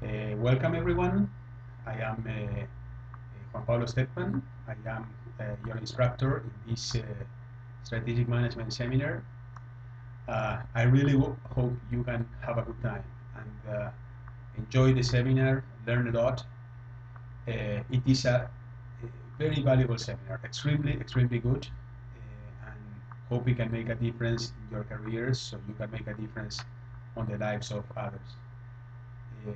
Welcome everyone. I am Juan Pablo Stedman. I am your instructor in this strategic management seminar. I really hope you can have a good time and enjoy the seminar, learn a lot. It is a very valuable seminar, extremely good, and hope we can make a difference in your careers so you can make a difference on the lives of others. Uh,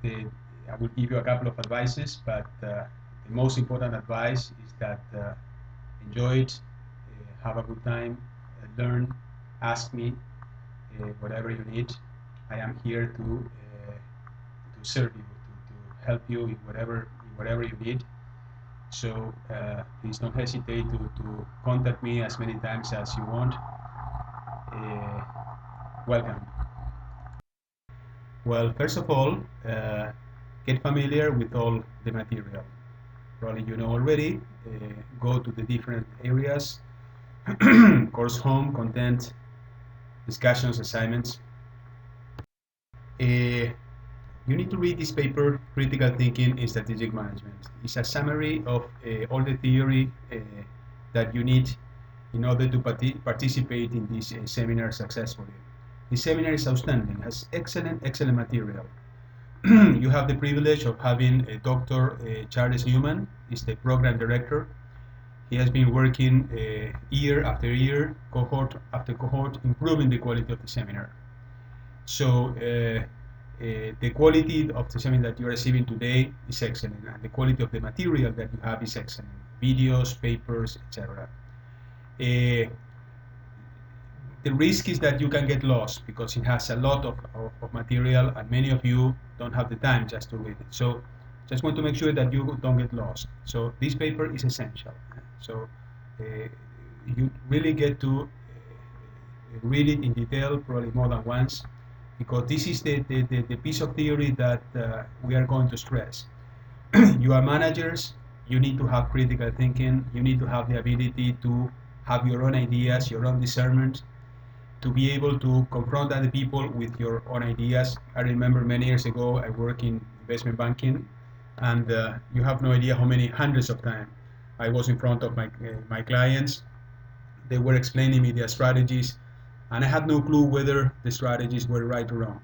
the, I will give you a couple of advices, but the most important advice is that enjoy it, have a good time, learn, ask me whatever you need. I am here to serve you, to help you in whatever you need. So please don't hesitate to contact me as many times as you want. Welcome. Well, first of all, get familiar with all the material. Probably you know already. Go to the different areas, course home, content, discussions, assignments. You need to read this paper, Critical Thinking in Strategic Management. It's a summary of all the theory that you need in order to participate in this seminar successfully. The seminar is outstanding, has excellent material. You have the privilege of having Dr. Charles Newman, is the program director. He has been working year after year, cohort after cohort, improving the quality of the seminar. So the quality of the seminar that you are receiving today is excellent, and the quality of the material that you have is excellent. Videos, papers, etc. The risk is that you can get lost because it has a lot of material and many of you don't have the time just to read it. So just want to make sure that you don't get lost. So this paper is essential. So you really get to read it in detail, probably more than once, because this is the piece of theory that we are going to stress. You are managers, you need to have critical thinking, you need to have the ability to have your own ideas, your own discernment, to be able to confront other people with your own ideas. I remember many years ago I worked in investment banking, and you have no idea how many hundreds of times I was in front of my clients. They were explaining me their strategies, and I had no clue whether the strategies were right or wrong.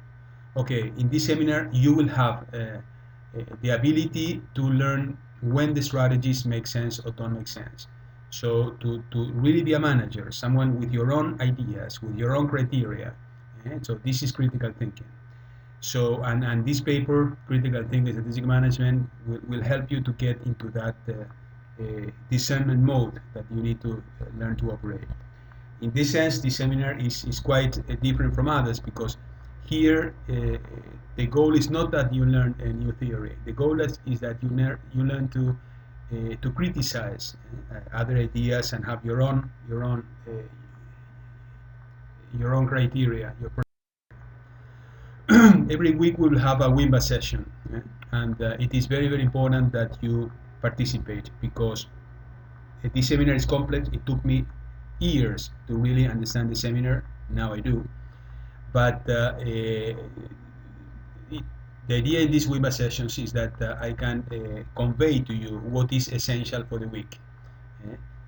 Okay, in this seminar you will have the ability to learn when the strategies make sense or don't make sense. So to really be a manager, someone with your own ideas, with your own criteria. So this is critical thinking. So and this paper, Critical Thinking Strategic Management, will help you to get into that discernment mode that you need to learn to operate. In this sense, this seminar is quite different from others because here the goal is not that you learn a new theory. The goal is that you learn to criticize other ideas and have your own criteria. Every week we will have a WIMBA session, and it is very important that you participate because this seminar is complex. It took me years to really understand the seminar. Now I do, but the idea in these WIMBA sessions is that I can convey to you what is essential for the week.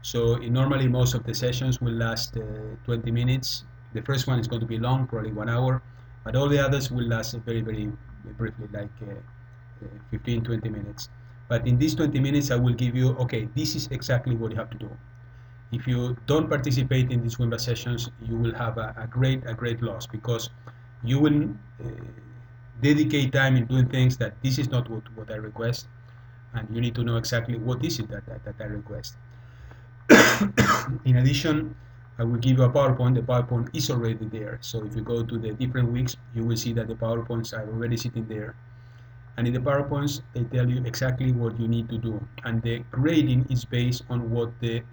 So normally most of the sessions will last 20 minutes. The first one is going to be long, probably 1 hour, but all the others will last very briefly, like 15-20 minutes. But in these 20 minutes I will give you, okay, this is exactly what you have to do. If you don't participate in these WIMBA sessions, you will have a great loss because you will dedicate time in doing things that this is not what I request, and you need to know exactly what is it that I request. In addition, I will give you a PowerPoint. The PowerPoint is already there, so if you go to the different weeks, you will see that the PowerPoints are already sitting there. And in the PowerPoints, they tell you exactly what you need to do. And the grading is based on what the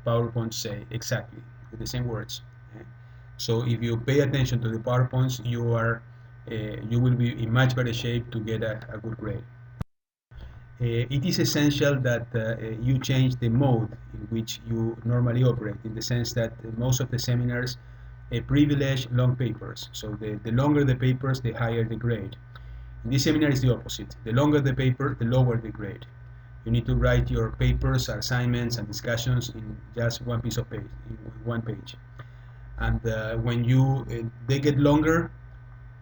PowerPoints say, exactly, with the same words. So if you pay attention to the PowerPoints, you will be in much better shape to get a good grade. It is essential that you change the mode in which you normally operate, in the sense that most of the seminars privilege long papers. So the longer the papers, the higher the grade. In this seminar is the opposite. The longer the paper, the lower the grade. You need to write your papers, assignments, and discussions in just one piece of page, in one page. And when they get longer,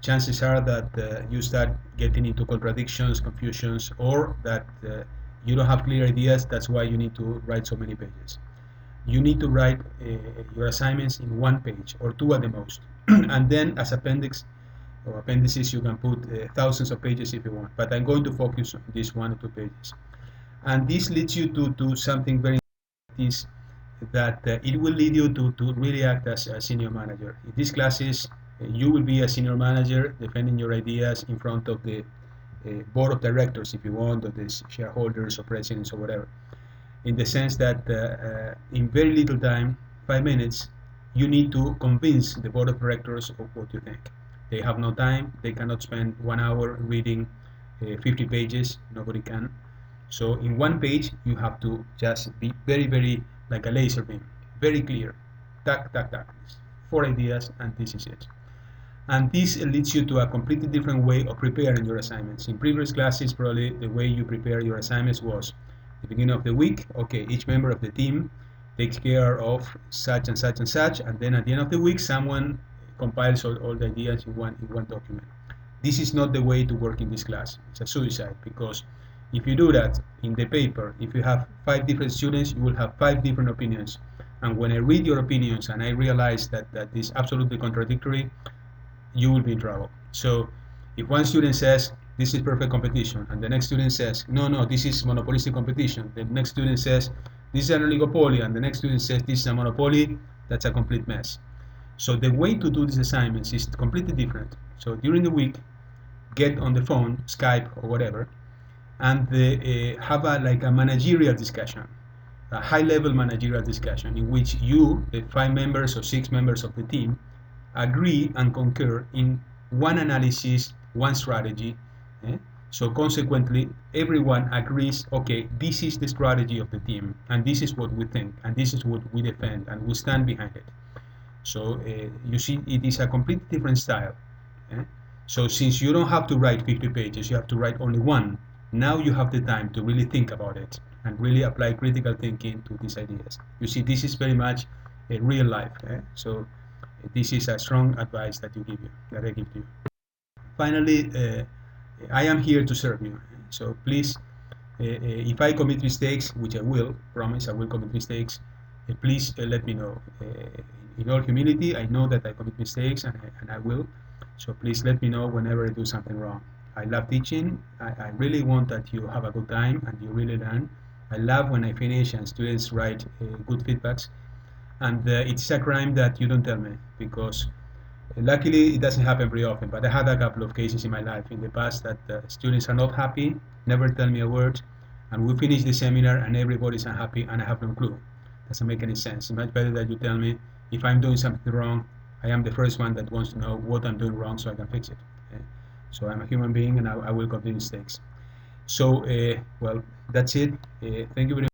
chances are that you start getting into contradictions, confusions, or that you don't have clear ideas. That's why you need to write so many pages. You need to write your assignments in one page or two at the most. And then as appendix or appendices, you can put thousands of pages if you want. But I'm going to focus on this 1 or 2 pages. And this leads you to something very important, is that it will lead you to really act as a senior manager. In these classes, you will be a senior manager defending your ideas in front of the board of directors, if you want, or the shareholders or presidents or whatever. In the sense that in very little time, 5 minutes, you need to convince the board of directors of what you think. They have no time. They cannot spend 1 hour reading 50 pages. Nobody can. So in one page, you have to just be very, very like a laser beam, very clear. Tack, tack, tack. 4 ideas, and this is it. And this leads you to a completely different way of preparing your assignments. In previous classes, probably the way you prepare your assignments was the beginning of the week. Okay, each member of the team takes care of such and such and such, and then at the end of the week, someone compiles all the ideas in one document. This is not the way to work in this class. It's a suicide, because if you do that in the paper, if you have 5 different students, you will have 5 different opinions. And when I read your opinions and I realize that is absolutely contradictory, you will be in trouble. So if one student says this is perfect competition, and the next student says no, this is monopolistic competition, the next student says this is an oligopoly, and the next student says this is a monopoly, that's a complete mess. So the way to do these assignments is completely different. So during the week, get on the phone, Skype or whatever, and have like a managerial discussion, a high-level managerial discussion, in which you, the 5 members or 6 members of the team, agree and concur in one analysis, one strategy. So consequently, everyone agrees, okay, this is the strategy of the team, and this is what we think, and this is what we defend, and we stand behind it. So you see, it is a completely different style. So since you don't have to write 50 pages, you have to write only 1. Now you have the time to really think about it and really apply critical thinking to these ideas. You see, this is very much a real life. So this is a strong advice that I give to you. Finally, I am here to serve you. So please, if I commit mistakes, which I will, promise I will commit mistakes, please let me know. In all humility, I know that I commit mistakes, and I will. So please let me know whenever I do something wrong. I love teaching. I really want that you have a good time and you really learn. I love when I finish and students write good feedbacks. And it's a crime that you don't tell me, because luckily it doesn't happen very often, but I had a couple of cases in my life in the past that students are not happy, never tell me a word, and we finish the seminar and everybody's unhappy and I have no clue. Doesn't make any sense. It's much better that you tell me if I'm doing something wrong. I am the first one that wants to know what I'm doing wrong so I can fix it. So I'm a human being, and I will commit mistakes. So well, that's it. Thank you very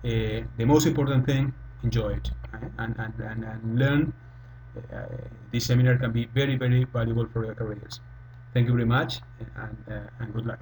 much. The most important thing, enjoy it and learn. This seminar can be very, very valuable for your careers. Thank you very much, and good luck.